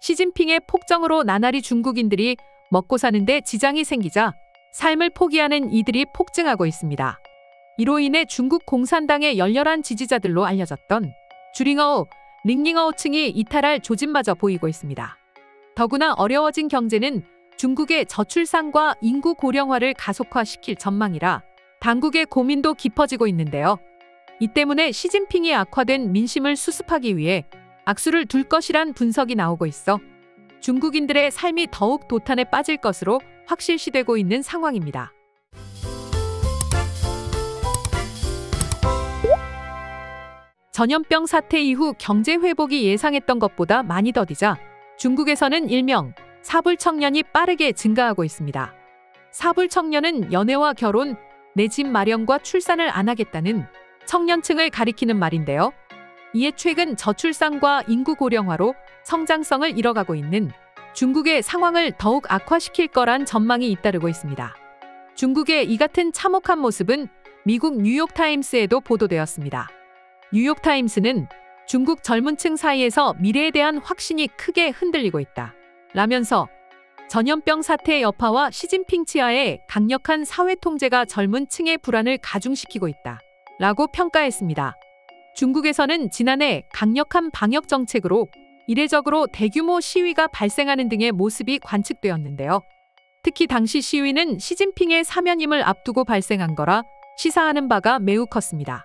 시진핑의 폭정으로 나날이 중국인들이 먹고 사는데 지장이 생기자 삶을 포기하는 이들이 폭증하고 있습니다. 이로 인해 중국 공산당의 열렬한 지지자들로 알려졌던 주링어우, 링링어우층이 이탈할 조짐마저 보이고 있습니다. 더구나 어려워진 경제는 중국의 저출산과 인구 고령화를 가속화시킬 전망이라 당국의 고민도 깊어지고 있는데요. 이 때문에 시진핑이 악화된 민심을 수습하기 위해 악수를 둘 것이란 분석이 나오고 있어 중국인들의 삶이 더욱 도탄에 빠질 것으로 확실시되고 있는 상황입니다. 전염병 사태 이후 경제 회복이 예상했던 것보다 많이 더디자 중국에서는 일명 사불청년이 빠르게 증가하고 있습니다. 사불청년은 연애와 결혼, 내 집 마련과 출산을 안 하겠다는 청년층을 가리키는 말인데요. 이에 최근 저출산과 인구 고령화로 성장성을 잃어가고 있는 중국의 상황을 더욱 악화시킬 거란 전망이 잇따르고 있습니다. 중국의 이 같은 참혹한 모습은 미국 뉴욕타임스에도 보도되었습니다. 뉴욕타임스는 중국 젊은층 사이에서 미래에 대한 확신이 크게 흔들리고 있다 라면서 전염병 사태의 여파와 시진핑 치하의 강력한 사회 통제가 젊은 층의 불안을 가중시키고 있다 라고 평가했습니다. 중국에서는 지난해 강력한 방역 정책으로 이례적으로 대규모 시위가 발생하는 등의 모습이 관측되었는데요. 특히 당시 시위는 시진핑의 사면임을 앞두고 발생한 거라 시사하는 바가 매우 컸습니다.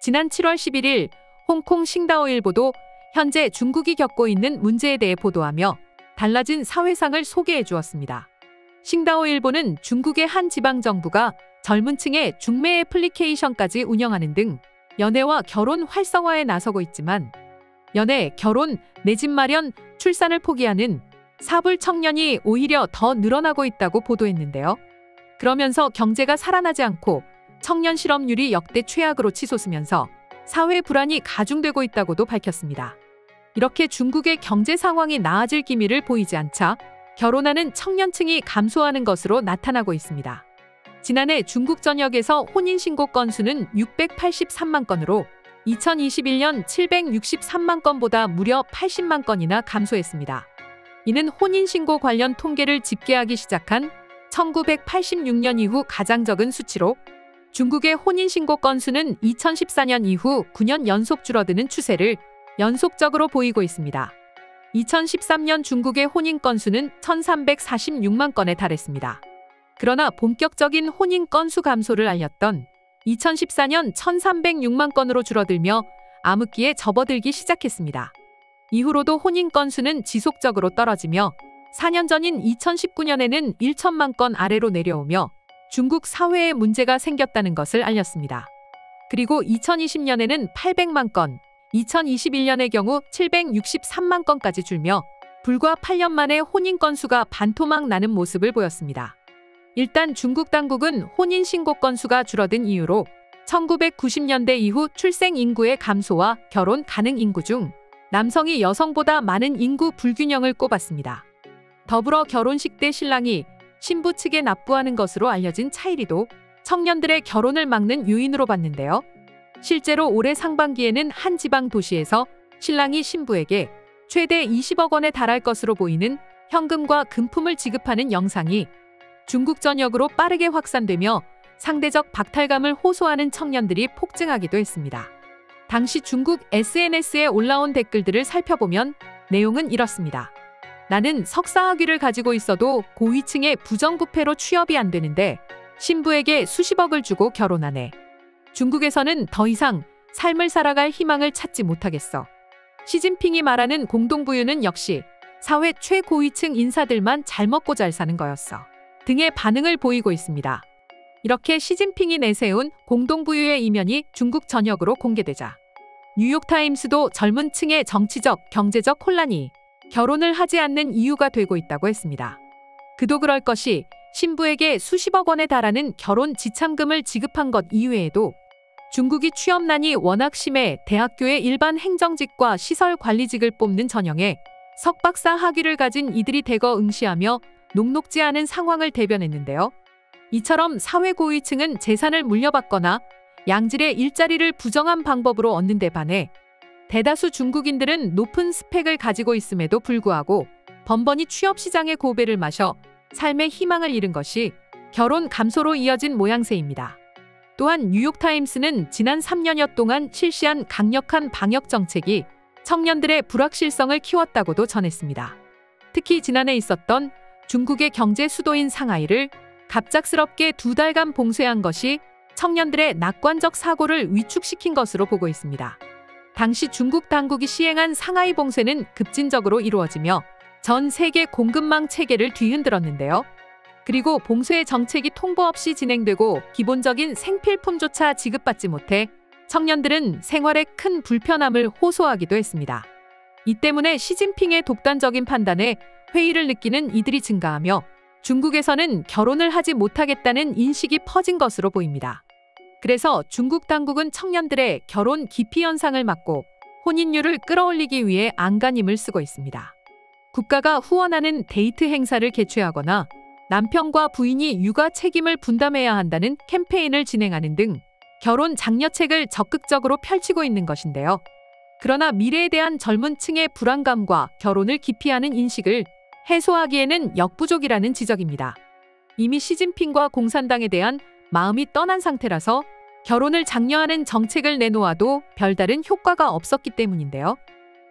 지난 7월 11일 홍콩 싱다오일보도 현재 중국이 겪고 있는 문제에 대해 보도하며 달라진 사회상을 소개해 주었습니다. 싱다오일보는 중국의 한 지방정부가 젊은 층의 중매 애플리케이션까지 운영하는 등 연애와 결혼 활성화에 나서고 있지만 연애, 결혼, 내 집 마련, 출산을 포기하는 사불 청년이 오히려 더 늘어나고 있다고 보도했는데요. 그러면서 경제가 살아나지 않고 청년 실업률이 역대 최악으로 치솟으면서 사회 불안이 가중되고 있다고도 밝혔습니다. 이렇게 중국의 경제 상황이 나아질 기미를 보이지 않자 결혼하는 청년층이 감소하는 것으로 나타나고 있습니다. 지난해 중국 전역에서 혼인신고 건수는 683만 건으로 2021년 763만 건보다 무려 80만 건이나 감소했습니다. 이는 혼인신고 관련 통계를 집계하기 시작한 1986년 이후 가장 적은 수치로 중국의 혼인신고 건수는 2014년 이후 9년 연속 줄어드는 추세를 연속적으로 보이고 있습니다. 2013년 중국의 혼인 건수는 1346만 건에 달했습니다. 그러나 본격적인 혼인 건수 감소를 알렸던 2014년 1306만 건으로 줄어들며 암흑기에 접어들기 시작했습니다. 이후로도 혼인 건수는 지속적으로 떨어지며 4년 전인 2019년에는 1천만 건 아래로 내려오며 중국 사회에 문제가 생겼다는 것을 알렸습니다. 그리고 2020년에는 800만 건, 2021년의 경우 763만 건까지 줄며 불과 8년 만에 혼인 건수가 반토막 나는 모습을 보였습니다. 일단 중국 당국은 혼인 신고 건수가 줄어든 이유로 1990년대 이후 출생 인구의 감소와 결혼 가능 인구 중 남성이 여성보다 많은 인구 불균형을 꼽았습니다. 더불어 결혼식 때 신랑이 신부 측에 납부하는 것으로 알려진 차이리도 청년들의 결혼을 막는 요인으로 봤는데요. 실제로 올해 상반기에는 한 지방 도시에서 신랑이 신부에게 최대 20억 원에 달할 것으로 보이는 현금과 금품을 지급하는 영상이 중국 전역으로 빠르게 확산되며 상대적 박탈감을 호소하는 청년들이 폭증하기도 했습니다. 당시 중국 SNS에 올라온 댓글들을 살펴보면 내용은 이렇습니다. 나는 석사학위를 가지고 있어도 고위층의 부정부패로 취업이 안 되는데 신부에게 수십억을 주고 결혼하네. 중국에서는 더 이상 삶을 살아갈 희망을 찾지 못하겠어. 시진핑이 말하는 공동부유는 역시 사회 최고위층 인사들만 잘 먹고 잘 사는 거였어. 등의 반응을 보이고 있습니다. 이렇게 시진핑이 내세운 공동부유의 이면이 중국 전역으로 공개되자 뉴욕타임스도 젊은 층의 정치적, 경제적 혼란이 결혼을 하지 않는 이유가 되고 있다고 했습니다. 그도 그럴 것이 신부에게 수십억 원에 달하는 결혼 지참금을 지급한 것 이외에도 중국이 취업난이 워낙 심해 대학교의 일반 행정직과 시설 관리직을 뽑는 전형에 석박사 학위를 가진 이들이 대거 응시하며 녹록지 않은 상황을 대변했는데요. 이처럼 사회 고위층은 재산을 물려받거나 양질의 일자리를 부정한 방법으로 얻는 데 반해 대다수 중국인들은 높은 스펙을 가지고 있음에도 불구하고 번번이 취업 시장의 고배를 마셔 삶의 희망을 잃은 것이 결혼 감소로 이어진 모양새입니다. 또한 뉴욕타임스는 지난 3년여 동안 실시한 강력한 방역 정책이 청년들의 불확실성을 키웠다고도 전했습니다. 특히 지난해 있었던 중국의 경제 수도인 상하이를 갑작스럽게 2달간 봉쇄한 것이 청년들의 낙관적 사고를 위축시킨 것으로 보고 있습니다. 당시 중국 당국이 시행한 상하이 봉쇄는 급진적으로 이루어지며 전 세계 공급망 체계를 뒤흔들었는데요. 그리고 봉쇄 정책이 통보 없이 진행되고 기본적인 생필품조차 지급받지 못해 청년들은 생활에 큰 불편함을 호소하기도 했습니다. 이 때문에 시진핑의 독단적인 판단에 회의를 느끼는 이들이 증가하며 중국에서는 결혼을 하지 못하겠다는 인식이 퍼진 것으로 보입니다. 그래서 중국 당국은 청년들의 결혼 기피 현상을 막고 혼인율을 끌어올리기 위해 안간힘을 쓰고 있습니다. 국가가 후원하는 데이트 행사를 개최하거나 남편과 부인이 육아 책임을 분담해야 한다는 캠페인을 진행하는 등 결혼 장려책을 적극적으로 펼치고 있는 것인데요. 그러나 미래에 대한 젊은 층의 불안감과 결혼을 기피하는 인식을 해소하기에는 역부족이라는 지적입니다. 이미 시진핑과 공산당에 대한 마음이 떠난 상태라서 결혼을 장려하는 정책을 내놓아도 별다른 효과가 없었기 때문인데요.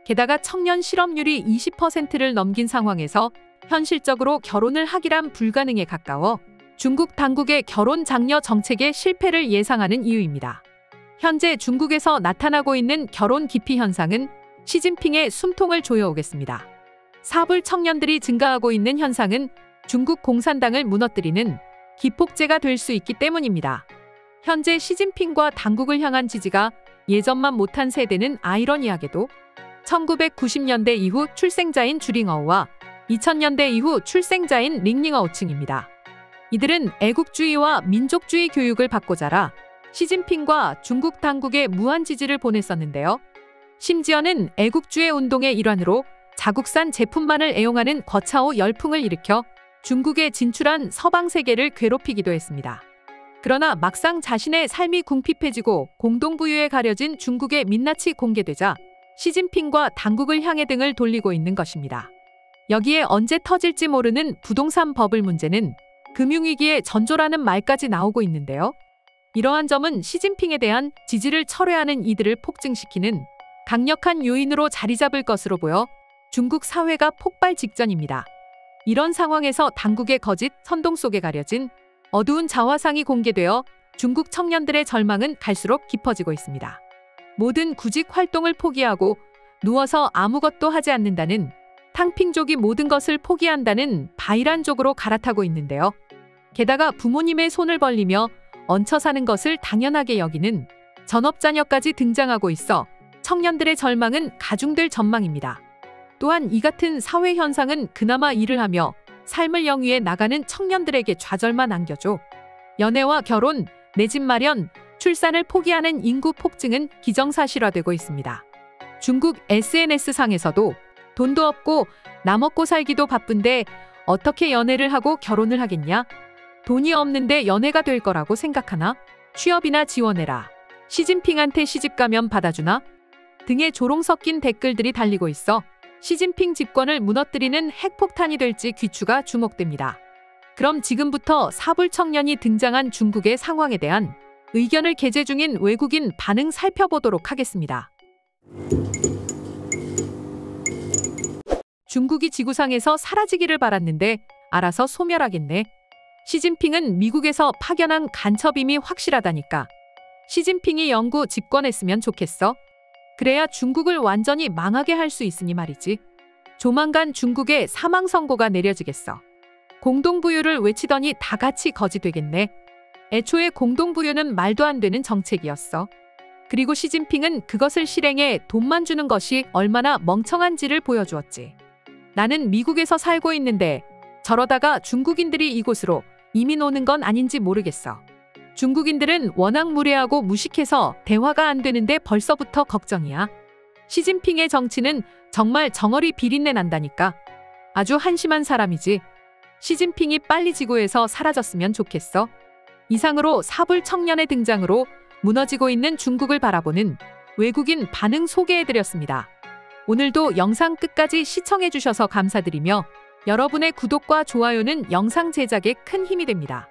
게다가 청년 실업률이 20%를 넘긴 상황에서 현실적으로 결혼을 하기란 불가능에 가까워 중국 당국의 결혼 장려 정책의 실패를 예상하는 이유입니다. 현재 중국에서 나타나고 있는 결혼 기피 현상은 시진핑의 숨통을 조여오겠습니다. 사불 청년들이 증가하고 있는 현상은 중국 공산당을 무너뜨리는 기폭제가 될 수 있기 때문입니다. 현재 시진핑과 당국을 향한 지지가 예전만 못한 세대는 아이러니하게도 1990년대 이후 출생자인 주링어우와 2000년대 이후 출생자인 링링어우층입니다. 이들은 애국주의와 민족주의 교육을 받고 자라 시진핑과 중국 당국에 무한 지지를 보냈었는데요. 심지어는 애국주의 운동의 일환으로 자국산 제품만을 애용하는 거차오 열풍을 일으켜 중국에 진출한 서방 세계를 괴롭히기도 했습니다. 그러나 막상 자신의 삶이 궁핍해지고 공동부유에 가려진 중국의 민낯이 공개되자 시진핑과 당국을 향해 등을 돌리고 있는 것입니다. 여기에 언제 터질지 모르는 부동산 버블 문제는 금융위기의 전조라는 말까지 나오고 있는데요. 이러한 점은 시진핑에 대한 지지를 철회하는 이들을 폭증시키는 강력한 요인으로 자리 잡을 것으로 보여 중국 사회가 폭발 직전입니다. 이런 상황에서 당국의 거짓 선동 속에 가려진 어두운 자화상이 공개되어 중국 청년들의 절망은 갈수록 깊어지고 있습니다. 모든 구직 활동을 포기하고 누워서 아무것도 하지 않는다는 탕핑족이 모든 것을 포기한다는 바이란족으로 갈아타고 있는데요. 게다가 부모님의 손을 벌리며 얹혀 사는 것을 당연하게 여기는 전업자녀까지 등장하고 있어 청년들의 절망은 가중될 전망입니다. 또한 이 같은 사회 현상은 그나마 일을 하며 삶을 영위해 나가는 청년들에게 좌절만 안겨줘 연애와 결혼, 내 집 마련, 출산을 포기하는 인구 폭증은 기정사실화되고 있습니다. 중국 SNS상에서도 돈도 없고 나 먹고 살기도 바쁜데 어떻게 연애를 하고 결혼을 하겠냐? 돈이 없는데 연애가 될 거라고 생각하나? 취업이나 지원해라. 시진핑한테 시집가면 받아주나? 등의 조롱 섞인 댓글들이 달리고 있어 시진핑 집권을 무너뜨리는 핵폭탄이 될지 귀추가 주목됩니다. 그럼 지금부터 사불 청년이 등장한 중국의 상황에 대한 의견을 게재 중인 외국인 반응 살펴보도록 하겠습니다. 중국이 지구상에서 사라지기를 바랐는데 알아서 소멸하겠네. 시진핑은 미국에서 파견한 간첩임이 확실하다니까. 시진핑이 영구 집권했으면 좋겠어. 그래야 중국을 완전히 망하게 할 수 있으니 말이지. 조만간 중국에 사망 선고가 내려지겠어. 공동부유를 외치더니 다 같이 거지 되겠네. 애초에 공동부유는 말도 안 되는 정책이었어. 그리고 시진핑은 그것을 실행해 돈만 주는 것이 얼마나 멍청한지를 보여주었지. 나는 미국에서 살고 있는데 저러다가 중국인들이 이곳으로 이민 오는 건 아닌지 모르겠어. 중국인들은 워낙 무례하고 무식해서 대화가 안 되는데 벌써부터 걱정이야. 시진핑의 정치는 정말 정어리 비린내 난다니까. 아주 한심한 사람이지. 시진핑이 빨리 지구에서 사라졌으면 좋겠어. 이상으로 사불 청년의 등장으로 무너지고 있는 중국을 바라보는 외국인 반응 소개해드렸습니다. 오늘도 영상 끝까지 시청해주셔서 감사드리며 여러분의 구독과 좋아요는 영상 제작에 큰 힘이 됩니다.